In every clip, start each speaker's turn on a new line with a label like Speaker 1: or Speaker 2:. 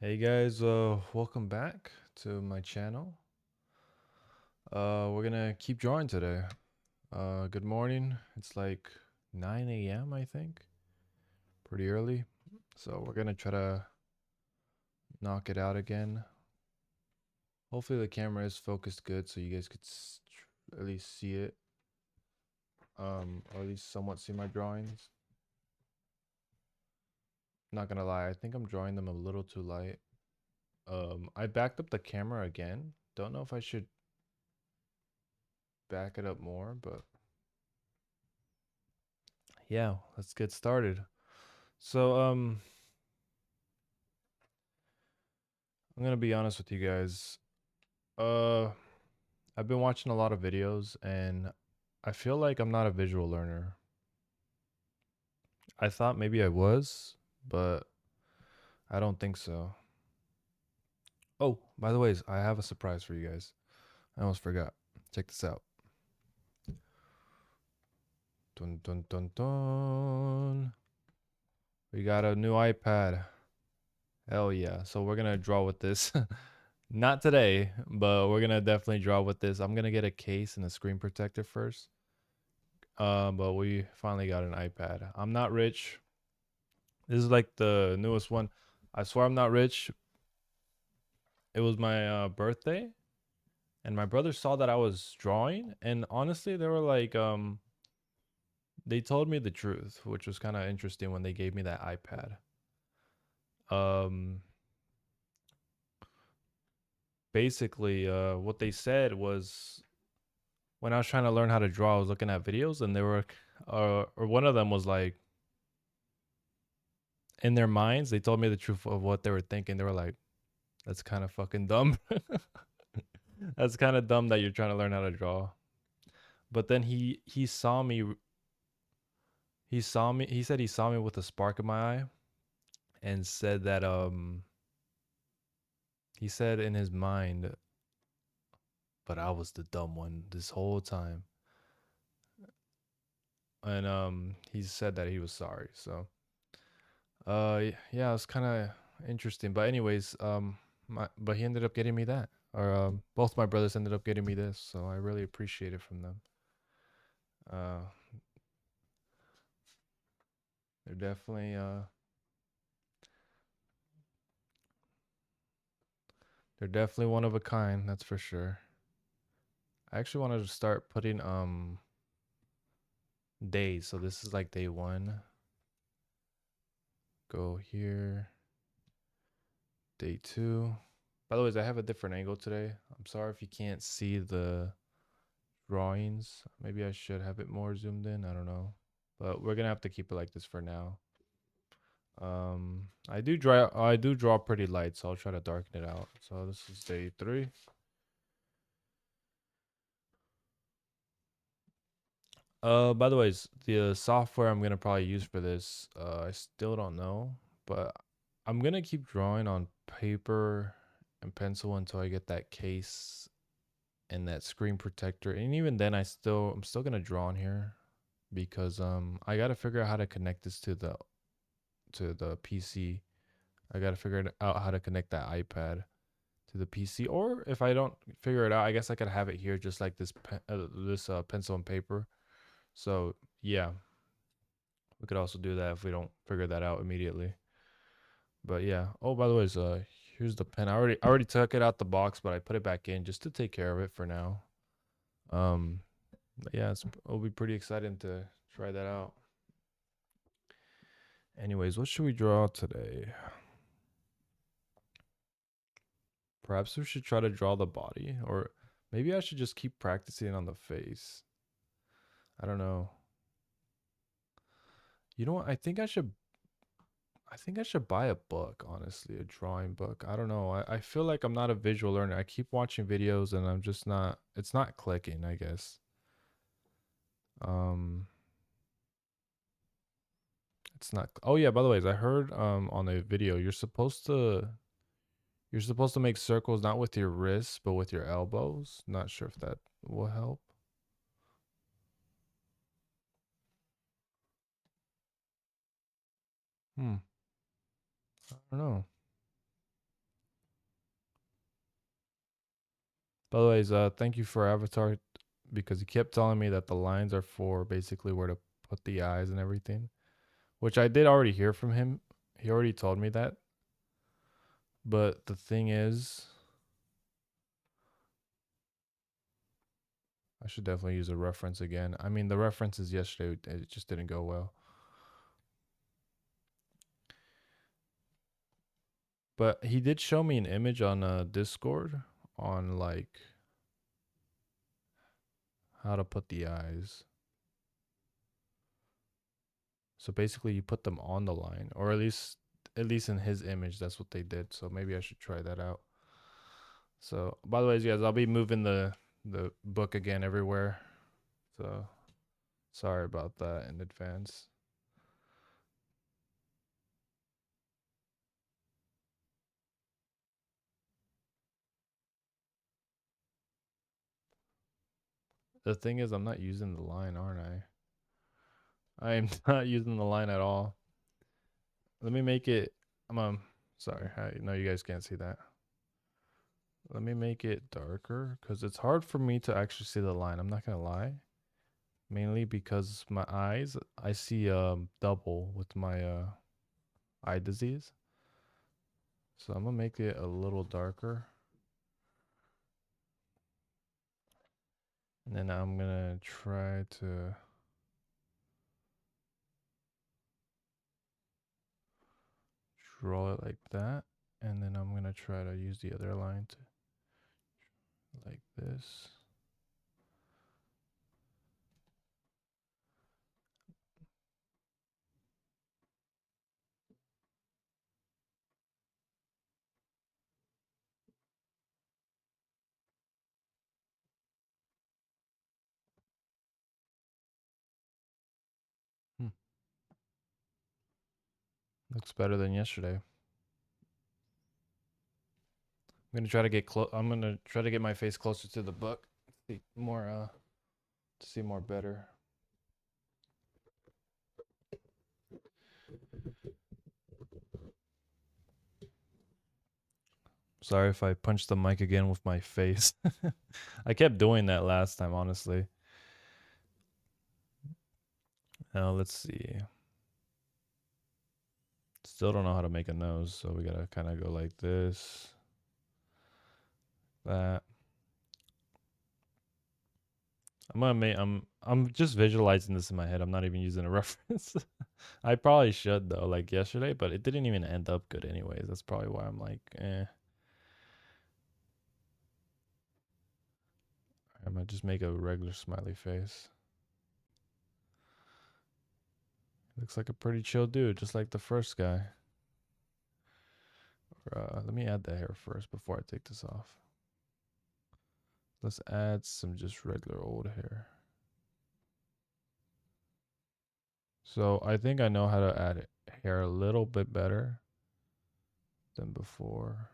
Speaker 1: Hey guys, welcome back to my channel. We're gonna keep drawing today. Good morning. It's like 9 a.m. I think, pretty early. So we're gonna try to knock it out again. Hopefully the camera is focused good so you guys could at least see it, or at least somewhat see my drawings. Not gonna lie, I think I'm drawing them a little too light. I backed up the camera again. Don't know if I should back it up more, but yeah, let's get started. So, I'm gonna be honest with you guys. Uh, I've been watching a lot of videos and I feel like I'm not a visual learner. I thought maybe I was, but I don't think so. Oh, by the way, I have a surprise for you guys. I almost forgot. Check this out. Dun dun dun dun. We got a new iPad. Hell yeah. So we're gonna draw with this. Not today, but we're gonna definitely draw with this. I'm gonna get a case and a screen protector first. But we finally got an iPad. I'm not rich. This is like the newest one. I swear I'm not rich. It was my birthday, and my brother saw that I was drawing, and honestly, they were like, they told me the truth, which was kind of interesting when they gave me that iPad. Um, Basically, what they said was when I was trying to learn how to draw, I was looking at videos, and they were, or one of them was like, in their minds, they told me the truth of what they were thinking. They were like, "That's kind of fucking dumb." That's kind of dumb that you're trying to learn how to draw. But then he saw me. He saw me. He said he saw me with a spark in my eye, and said that he said in his mind, but I was the dumb one this whole time. And he said that he was sorry. So yeah, it's kind of interesting. But anyways, but he ended up getting me that. Or both my brothers ended up getting me this, so I really appreciate it from them. Uh, they're definitely they're definitely one of a kind, that's for sure. I actually wanted to start putting days. So this is like day 1. Go here. Day 2. By the way, I have a different angle today. I'm sorry if you can't see the drawings. Maybe I should have it more zoomed in. I don't know. But we're gonna have to keep it like this for now. I do draw pretty light, so I'll try to darken it out. So this is day 3. By the way, the software I'm gonna probably use for this, I still don't know, but I'm gonna keep drawing on paper and pencil until I get that case and that screen protector. And even then, I'm still gonna draw on here because I gotta figure out how to connect this to the PC. I gotta figure out how to connect that iPad to the PC, or if I don't figure it out, I guess I could have it here just like this pencil and paper. So yeah, we could also do that if we don't figure that out immediately. But yeah. Oh, by the way, here's the pen. I already took it out the box, but I put it back in just to take care of it for now. Um, yeah, it'll be pretty exciting to try that out. Anyways, what should we draw today? Perhaps we should try to draw the body, or maybe I should just keep practicing on the face. I don't know. You know what? I think I should buy a book, honestly, a drawing book. I don't know. I feel like I'm not a visual learner. I keep watching videos and I'm just not it's not clicking, I guess. Um it's not Oh yeah, by the way, I heard on a video you're supposed to make circles not with your wrists, but with your elbows. Not sure if that will help. Hmm. I don't know. By the way, thank you for Avatar because he kept telling me that the lines are for basically where to put the eyes and everything, which I did already hear from him. He already told me that. But the thing is, I should definitely use a reference again. I mean, the references yesterday, it just didn't go well. But he did show me an image on Discord on like how to put the eyes. So basically, you put them on the line, or at least in his image, that's what they did. So maybe I should try that out. So, by the way, guys, I'll be moving the book again everywhere. So, sorry about that in advance. The thing is, I'm not using the line, aren't I? I am not using the line at all. Let me make it. Sorry, I know you guys can't see that. Let me make it darker because it's hard for me to actually see the line. I'm not gonna lie. Mainly because my eyes, I see double with my eye disease. So I'm gonna make it a little darker. And then I'm gonna try to draw it like that. And then I'm gonna try to use the other line to like this. Hmm. Looks better than yesterday. I'm gonna try to get my face closer to the book. See more to see more better. Sorry if I punched the mic again with my face. I kept doing that last time, honestly. Now let's see. Still don't know how to make a nose, so we gotta kind of go like this, that. I'm just visualizing this in my head. I'm not even using a reference. I probably should though, like yesterday, but it didn't even end up good anyways. That's probably why I'm like, eh. I'm gonna just make a regular smiley face. Looks like a pretty chill dude, just like the first guy. Let me add the hair first before I take this off. Let's add some just regular old hair. So I think I know how to add hair a little bit better than before.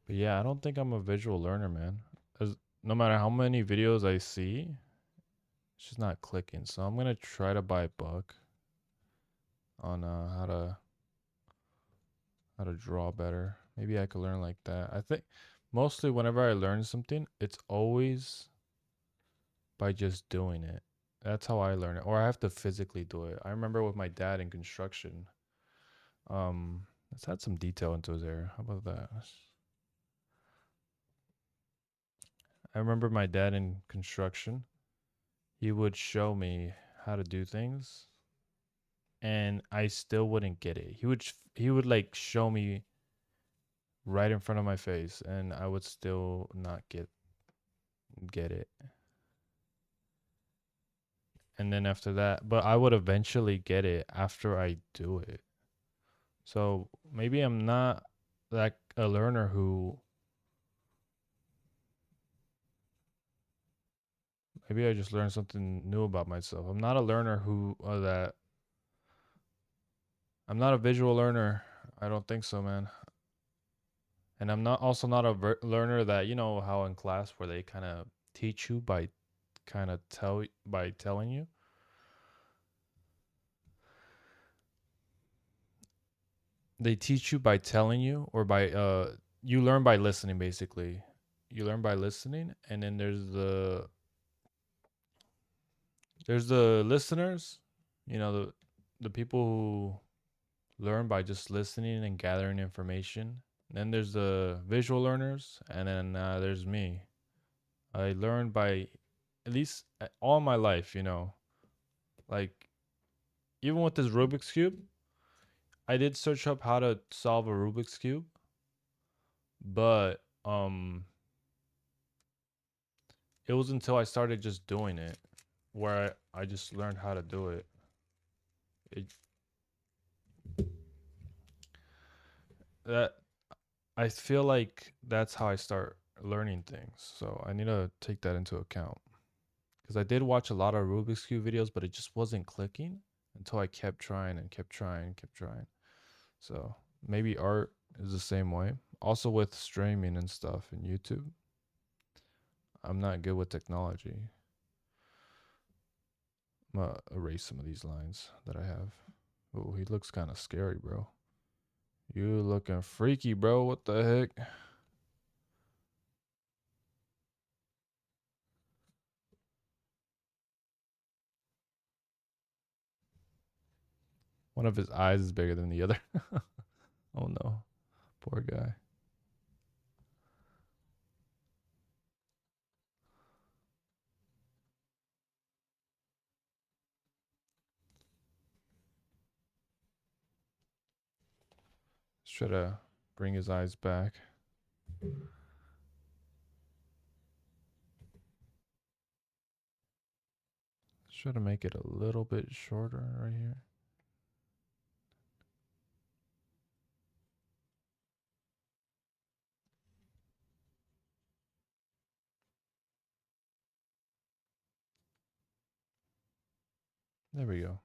Speaker 1: But yeah, I don't think I'm a visual learner, man. No matter how many videos I see, it's just not clicking. So I'm gonna try to buy a book on how to draw better. Maybe I could learn like that. I think mostly whenever I learn something, it's always by just doing it. That's how I learn it, or I have to physically do it. I remember with my dad in construction. Let's add some detail into his hair. How about that? I remember my dad in construction. He would show me how to do things, and I still wouldn't get it. He would like show me right in front of my face, and I would still not get it. And then after that, but I would eventually get it after I do it. So maybe I'm not like a learner who maybe I just learned something new about myself. I'm not a learner who that I'm not a visual learner. I don't think so, man. And I'm not also not a learner that, you know how in class where they kind of teach you by kind of by telling you. They teach you by telling you, or by you learn by listening basically. You learn by listening, and then there's the listeners, you know, the people who learn by just listening and gathering information. Then there's the visual learners, and then there's me. I learned by, at least all my life, you know, like even with this Rubik's cube, I did search up how to solve a Rubik's cube, but it was until I started just doing it where I just learned how to do it. It that I feel like that's how I start learning things. So I need to take that into account because I did watch a lot of Rubik's cube videos, but it just wasn't clicking until I kept trying and kept trying and kept trying. So maybe art is the same way. Also with streaming and stuff and YouTube, I'm not good with technology. I'm gonna erase some of these lines that I have. Oh, he looks kind of scary, bro. You looking freaky, bro. What the heck? One of his eyes is bigger than the other. Oh no. Poor guy. Should have bring his eyes back. Should have make it a little bit shorter right here. There we go.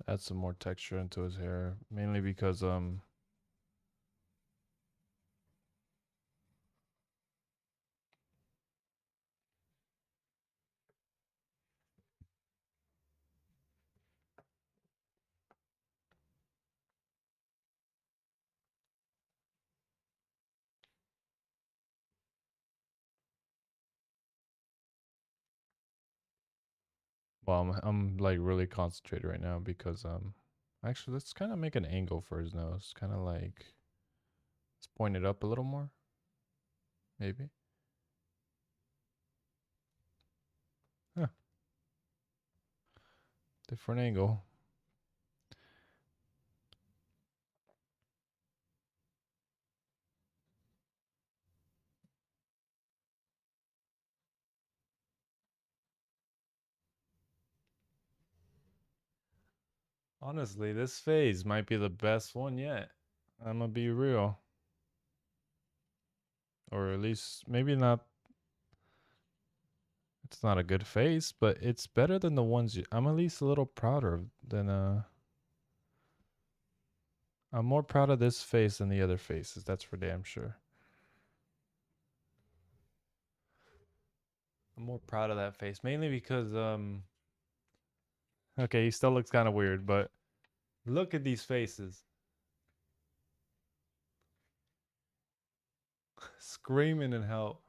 Speaker 1: Add some more texture into his hair, mainly because well, I'm like really concentrated right now because actually let's kind of make an angle for his nose, kind of like let's point it up a little more, maybe. Huh, different angle. Honestly, this phase might be the best one yet. I'm gonna be real, or at least maybe not. It's not a good face, but it's better than the ones I'm at least a little prouder of than I'm more proud of this face than the other faces. That's for damn sure. I'm more proud of that face mainly because okay, he still looks kind of weird, but look at these faces. Screaming and help.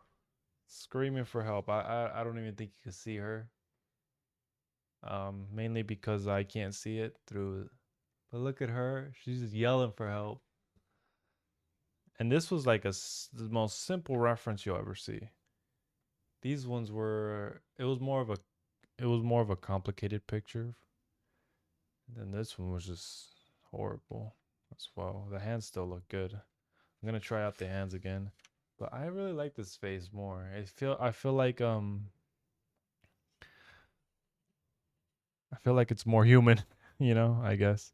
Speaker 1: Screaming for help. I don't even think you can see her. Mainly because I can't see it through. But look at her. She's just yelling for help. And this was like the most simple reference you'll ever see. These ones were. It was more of a complicated picture. And then this one was just horrible as well. The hands still look good. I'm gonna try out the hands again. But I really like this face more. I feel like I feel like it's more human, you know, I guess.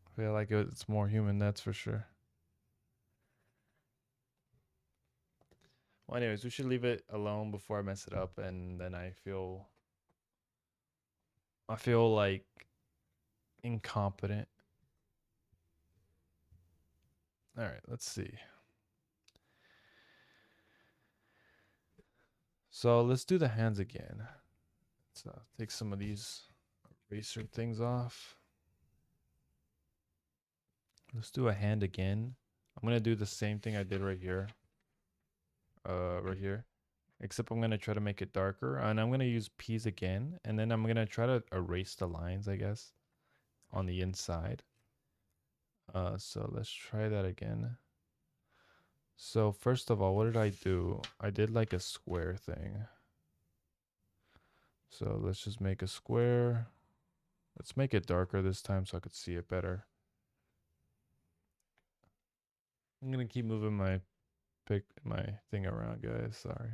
Speaker 1: I feel like it's more human, that's for sure. Well, anyways, we should leave it alone before I mess it up, and then I feel like incompetent. All right, let's see. So let's do the hands again. Let's take some of these eraser things off. Let's do a hand again. I'm gonna do the same thing I did right here. Right here. Except I'm gonna try to make it darker, and I'm gonna use P's again, and then I'm gonna try to erase the lines, I guess, on the inside. So let's try that again. So first of all, what did I do? I did like a square thing. So let's just make a square. Let's make it darker this time so I could see it better. I'm gonna keep moving my thing around, guys. Sorry.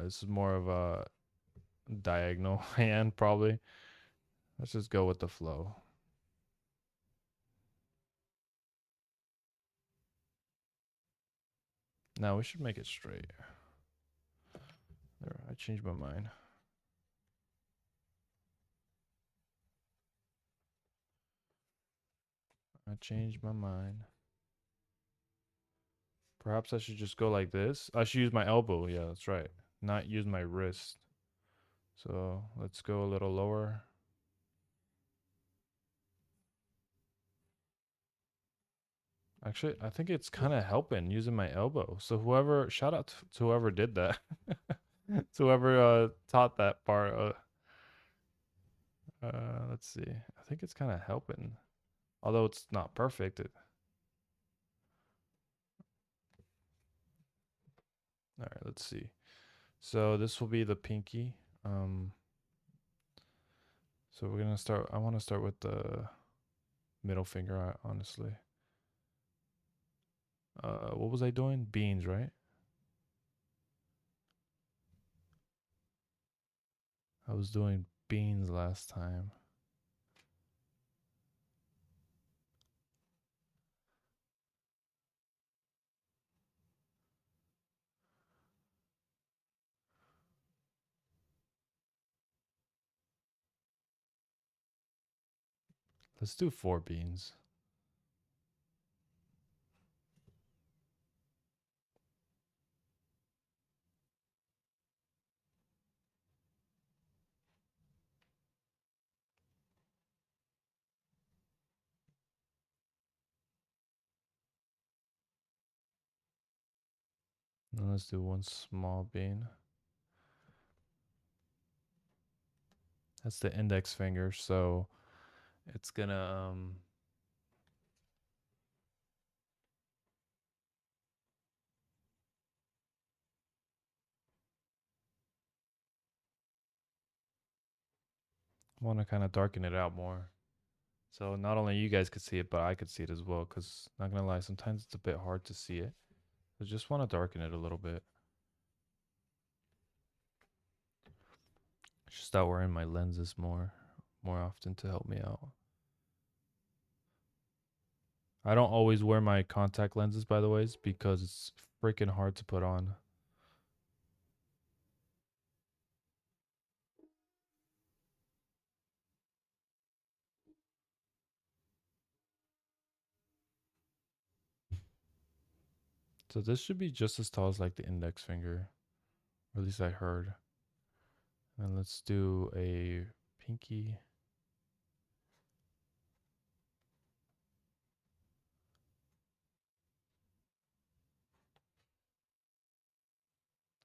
Speaker 1: This is more of a diagonal hand, probably. Let's just go with the flow. Now we should make it straight. There, I changed my mind. I changed my mind. Perhaps I should just go like this. I should use my elbow. Yeah, that's right. Not use my wrist. So let's go a little lower. Actually, I think it's kind of helping using my elbow. So whoever, shout out to whoever did that. To whoever taught that part. Let's see. I think it's kind of helping. Although it's not perfect. All right, let's see. So this will be the pinky. So we're gonna start. I want to start with the middle finger, honestly. What was I doing? Beans, right? I was doing beans last time. Let's do 4 beans. And let's do 1 small bean. That's the index finger, so it's gonna want to kind of darken it out more. So not only you guys could see it, but I could see it as well. Cause not gonna lie, sometimes it's a bit hard to see it. I just want to darken it a little bit. Should start wearing my lenses more often to help me out. I don't always wear my contact lenses, by the ways, because it's freaking hard to put on. So this should be just as tall as like the index finger, or at least I heard. And let's do a pinky.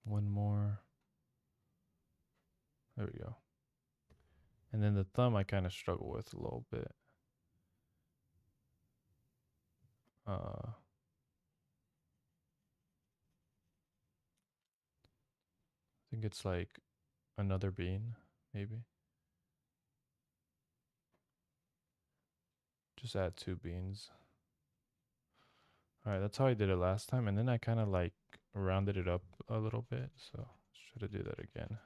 Speaker 1: One more. There we go. And then the thumb I kind of struggle with a little bit. I think it's like another bean, maybe. Just add 2 beans. All right, that's how I did it last time. And then I kind of like rounded it up a little bit. So let's try to do that again.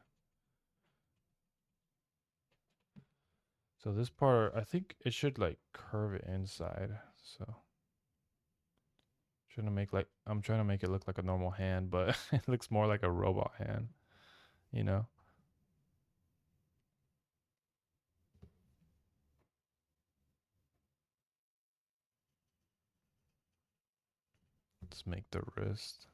Speaker 1: So this part, I think it should like curve it inside. So I'm trying to make it look like a normal hand, but it looks more like a robot hand, you know? Let's make the wrist.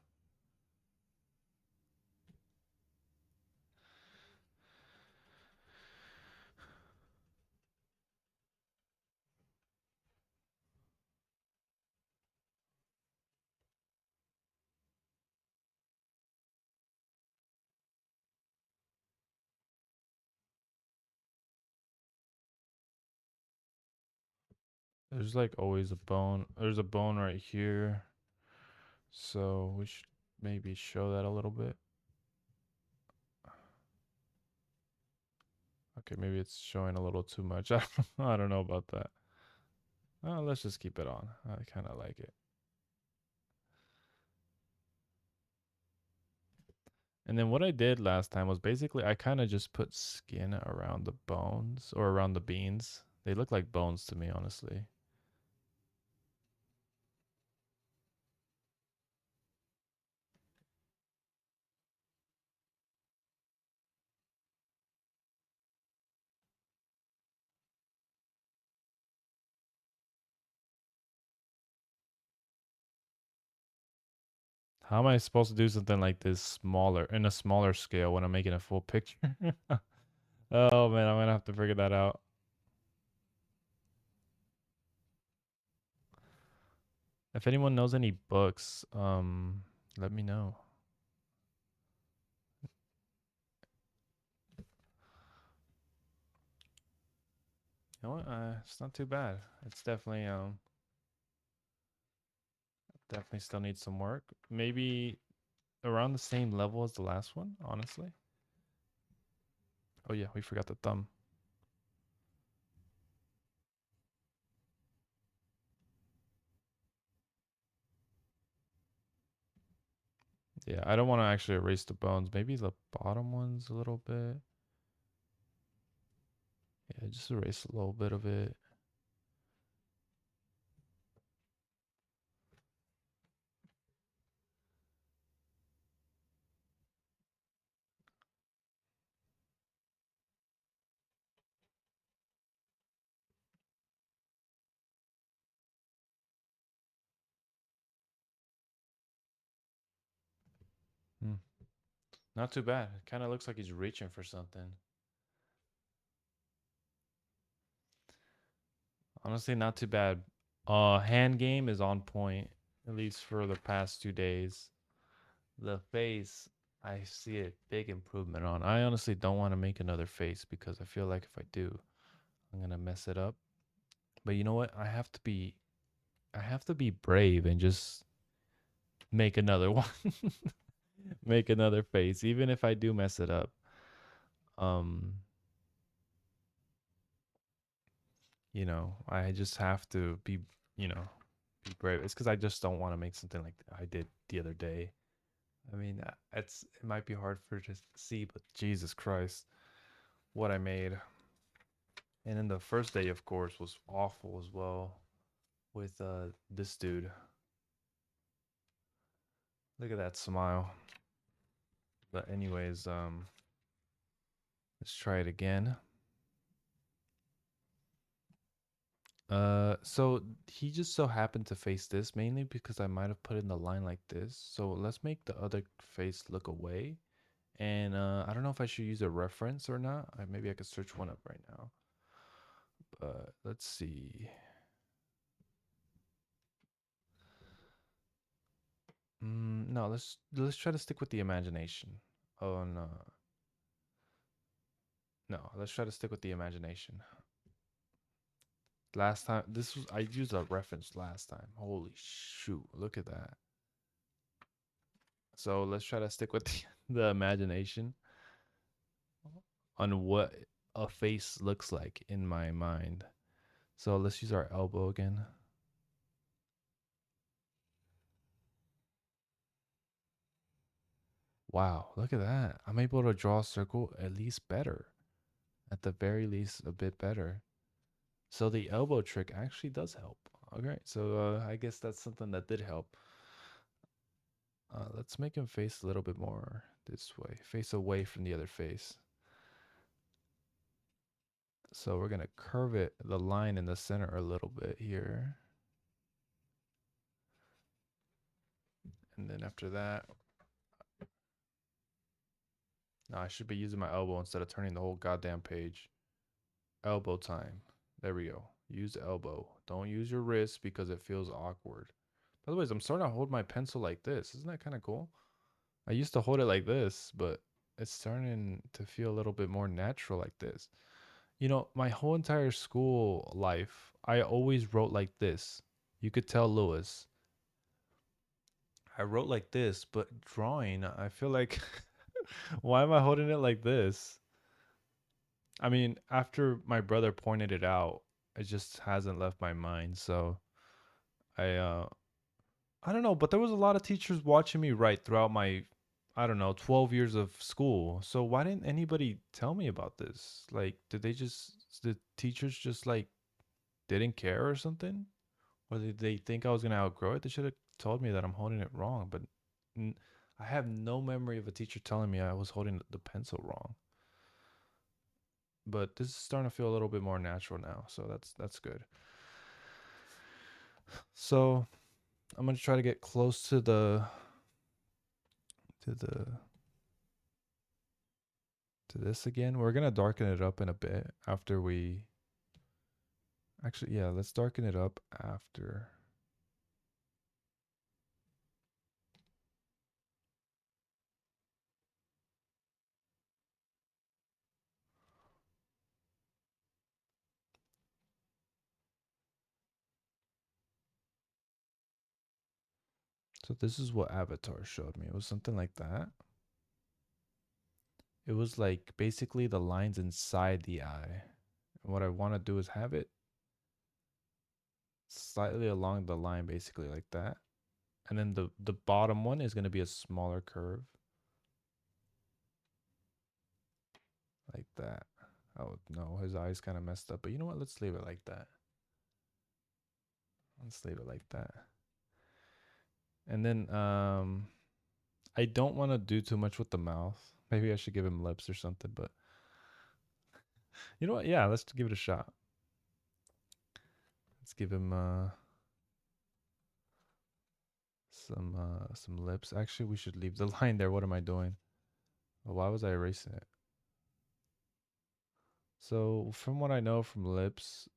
Speaker 1: There's like always a bone. There's a bone right here. So we should maybe show that a little bit. Okay, maybe it's showing a little too much. I don't know about that. Let's just keep it on. I kind of like it. And then what I did last time was basically I kind of just put skin around the bones or around the beans. They look like bones to me, honestly. How am I supposed to do something like this smaller in a smaller scale when I'm making a full picture? Oh man, I'm gonna have to figure that out. If anyone knows any books, let me know. You know what? It's not too bad. It's definitely still needs some work. Maybe around the same level as the last one, honestly. Oh yeah, we forgot the thumb. Yeah, I don't want to actually erase the bones. Maybe the bottom ones a little bit. Yeah, just erase a little bit of it. Hmm. Not too bad. It kind of looks like he's reaching for something. Honestly, not too bad. Hand game is on point, at least for the past 2 days. The face, I see a big improvement on. I honestly don't want to make another face because I feel like if I do, I'm gonna mess it up. But you know what? I have to be brave and just make another one. Make another face, even if I do mess it up. Um, I just have to you know, be brave. It's because I just don't want to make something like I did the other day. I mean, it might be hard for to see, but Jesus Christ, what I made. And then the first day, of course, was awful as well with this dude. Look at that smile. But anyways, let's try it again. So he just so happened to face this mainly because I might have put in the line like this. So let's make the other face look away. And I don't know if I should use a reference or not. Maybe I could search one up right now. But let's see. No, let's try to stick with the imagination. Oh no, no, let's try to stick with the imagination. Last time, I used a reference last time. Holy shoot, look at that. So let's try to stick with the imagination on what a face looks like in my mind. So let's use our elbow again. Wow, look at that. I'm able to draw a circle at least better. At the very least, a bit better. So the elbow trick actually does help. Okay, so I guess that's something that did help. Let's make him face a little bit more this way. Face away from the other face. So we're going to curve it, the line in the center a little bit here. And then after that, no, I should be using my elbow instead of turning the whole goddamn page. Elbow time. There we go. Use elbow. Don't use your wrist because it feels awkward. By the way, I'm starting to hold my pencil like this. Isn't that kind of cool? I used to hold it like this, but it's starting to feel a little bit more natural like this. You know, my whole entire school life, I always wrote like this. You could tell Lewis. I wrote like this, but drawing, I feel like, why am I holding it like this? I mean, after my brother pointed it out, it just hasn't left my mind. So I, uh, I don't know, but there was a lot of teachers watching me write throughout my, I don't know, 12 years of school. So why didn't anybody tell me about this? Like, did teachers just like didn't care or something? Or did they think I was going to outgrow it? They should have told me that I'm holding it wrong. But n- I have no memory of a teacher telling me I was holding the pencil wrong. But this is starting to feel a little bit more natural now. So that's good. So I'm going to try to get close to the to this again. We're going to darken it up in a bit after we actually, yeah, let's darken it up after. So this is what Avatar showed me. It was something like that. It was like basically the lines inside the eye. And what I want to do is have it slightly along the line, basically like that. And then the bottom one is going to be a smaller curve, like that. Oh no, his eye's kind of messed up. But you know what? Let's leave it like that. Let's leave it like that. And then I don't want to do too much with the mouth. Maybe I should give him lips or something. But you know what? Yeah, let's give it a shot. Let's give him some lips. Actually, we should leave the line there. What am I doing? Why was I erasing it? So from what I know from lips,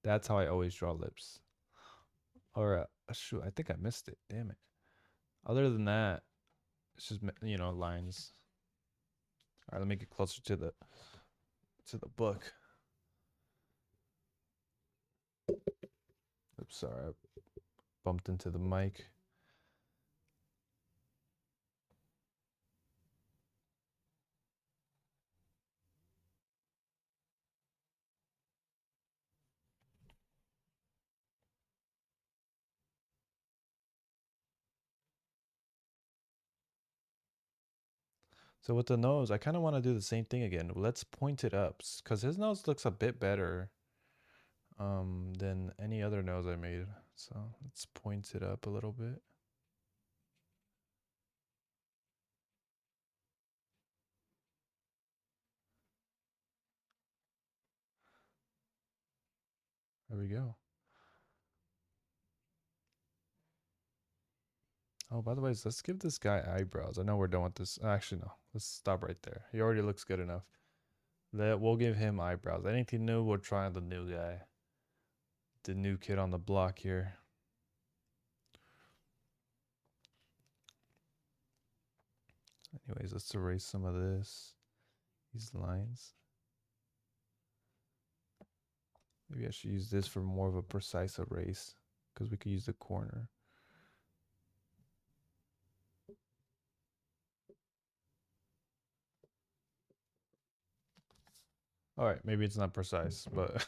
Speaker 1: that's how I always draw lips. Or shoot, I think I missed it. Damn it. Other than that, it's just lines. All right, let me get closer to the book. Oops, sorry, I bumped into the mic. So with the nose, I kind of want to do the same thing again. Let's point it up because his nose looks a bit better than any other nose I made. So let's point it up a little bit. There we go. Oh, by the way, let's give this guy eyebrows. I know we're done with this. Actually, no. Let's stop right there. He already looks good enough. We'll give him eyebrows. Anything new, we'll try the new guy. The new kid on the block here. Anyways, let's erase some of these lines. Maybe I should use this for more of a precise erase because we could use the corner. All right, maybe it's not precise, but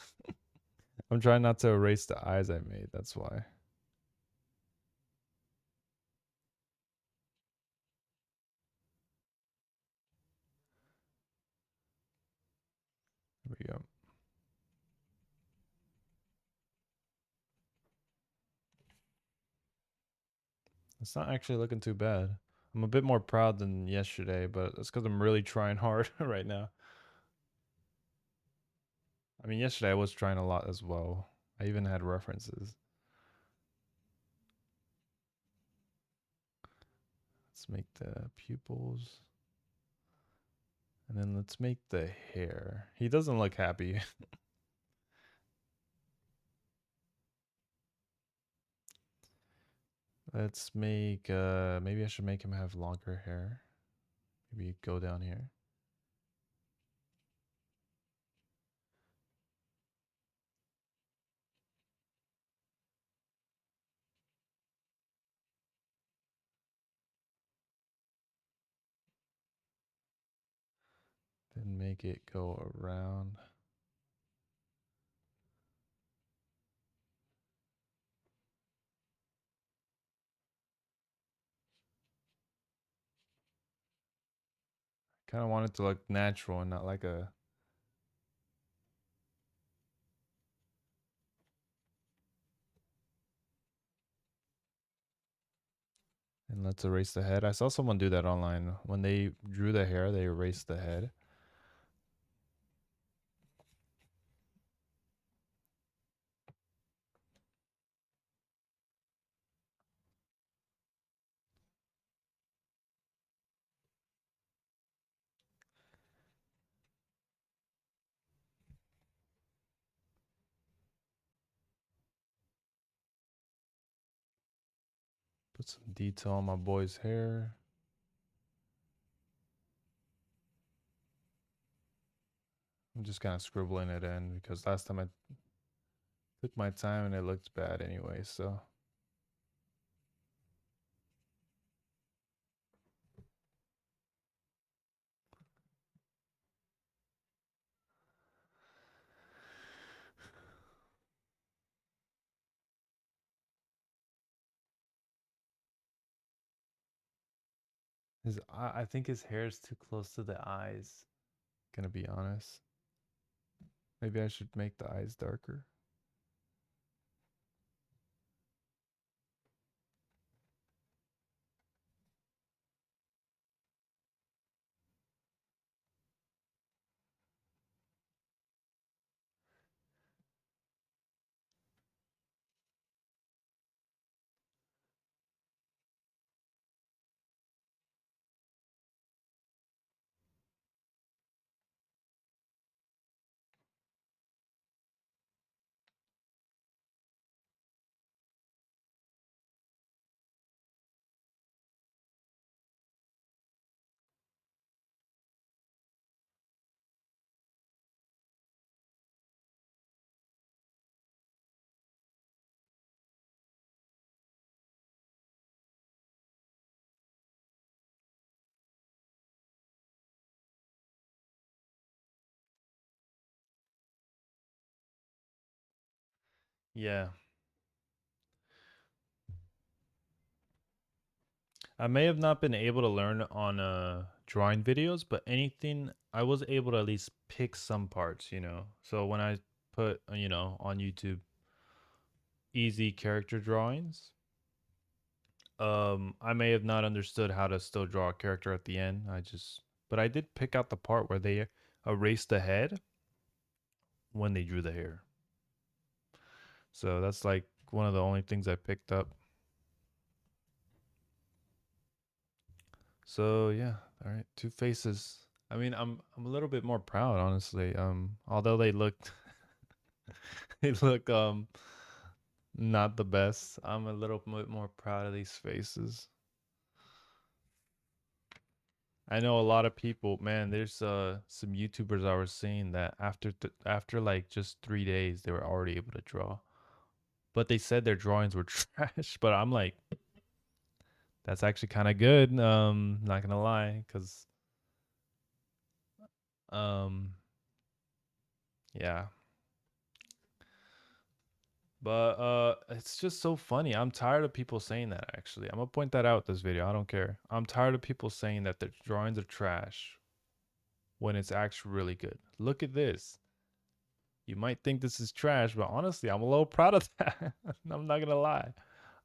Speaker 1: I'm trying not to erase the eyes I made. That's why. It's not actually looking too bad. I'm a bit more proud than yesterday, but that's because I'm really trying hard right now. I mean, yesterday I was trying a lot as well. I even had references. Let's make the pupils. And then let's make the hair. He doesn't look happy. Let's make maybe I should make him have longer hair. Maybe go down here. Then make it go around. Kind of want it to look natural and not like a. And let's erase the head. I saw someone do that online. When they drew the hair, they erased the head. Put some detail on my boy's hair. I'm just kind of scribbling it in because last time I took my time and it looked bad anyway, so. I think his hair is too close to the eyes. Gonna be honest. Maybe I should make the eyes darker. Yeah. I may have not been able to learn on drawing videos, but anything I was able to at least pick some parts, you know. So when I put, on YouTube easy character drawings, I may have not understood how to still draw a character at the end. But I did pick out the part where they erased the head when they drew the hair. So that's like one of the only things I picked up. So yeah, all right, two faces. I mean, I'm a little bit more proud, honestly. Although they looked they look not the best, I'm a little bit more proud of these faces. I know a lot of people, man. There's some YouTubers I was seeing that after like just 3 days they were already able to draw, but they said their drawings were trash. But I'm like, that's actually kind of good. Not gonna lie, cause um, yeah. But it's just so funny. I'm tired of people saying that actually. I'm gonna point that out this video. I don't care. I'm tired of people saying that their drawings are trash when it's actually really good. Look at this. You might think this is trash, but honestly, I'm a little proud of that. I'm not gonna lie.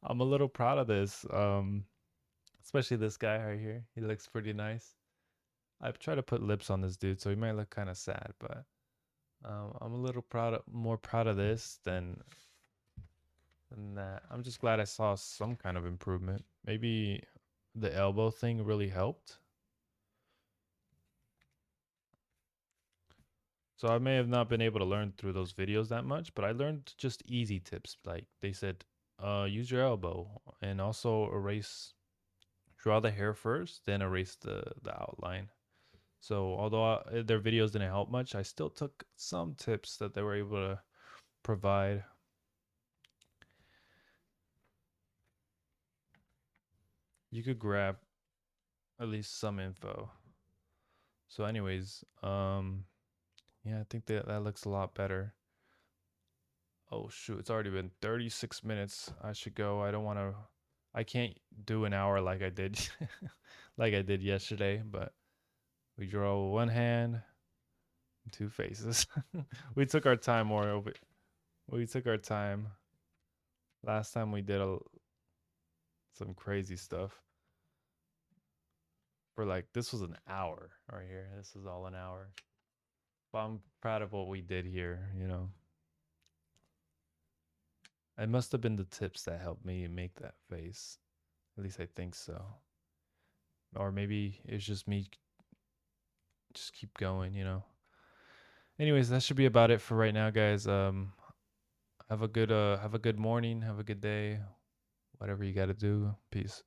Speaker 1: I'm a little proud of this. Especially this guy right here. He looks pretty nice. I've tried to put lips on this dude, so he might look kind of sad, but I'm a little more proud of this than that. I'm just glad I saw some kind of improvement. Maybe the elbow thing really helped. So I may have not been able to learn through those videos that much, but I learned just easy tips. Like they said, use your elbow and also draw the hair first, then erase the outline. So although their videos didn't help much, I still took some tips that they were able to provide. You could grab at least some info. So anyways, yeah, I think that looks a lot better. Oh shoot, it's already been 36 minutes. I should go. I can't do an hour like I did like I did yesterday, but we draw one hand, two faces. We took our time more over. We took our time. Last time we did some crazy stuff for like this was an hour right here. This is all an hour. But I'm proud of what we did here. It must have been the tips that helped me make that face. At least I think so. Or maybe it's just me just keep going. Anyways, that should be about it for right now, guys. Have a good morning, have a good day, whatever you got to do. Peace.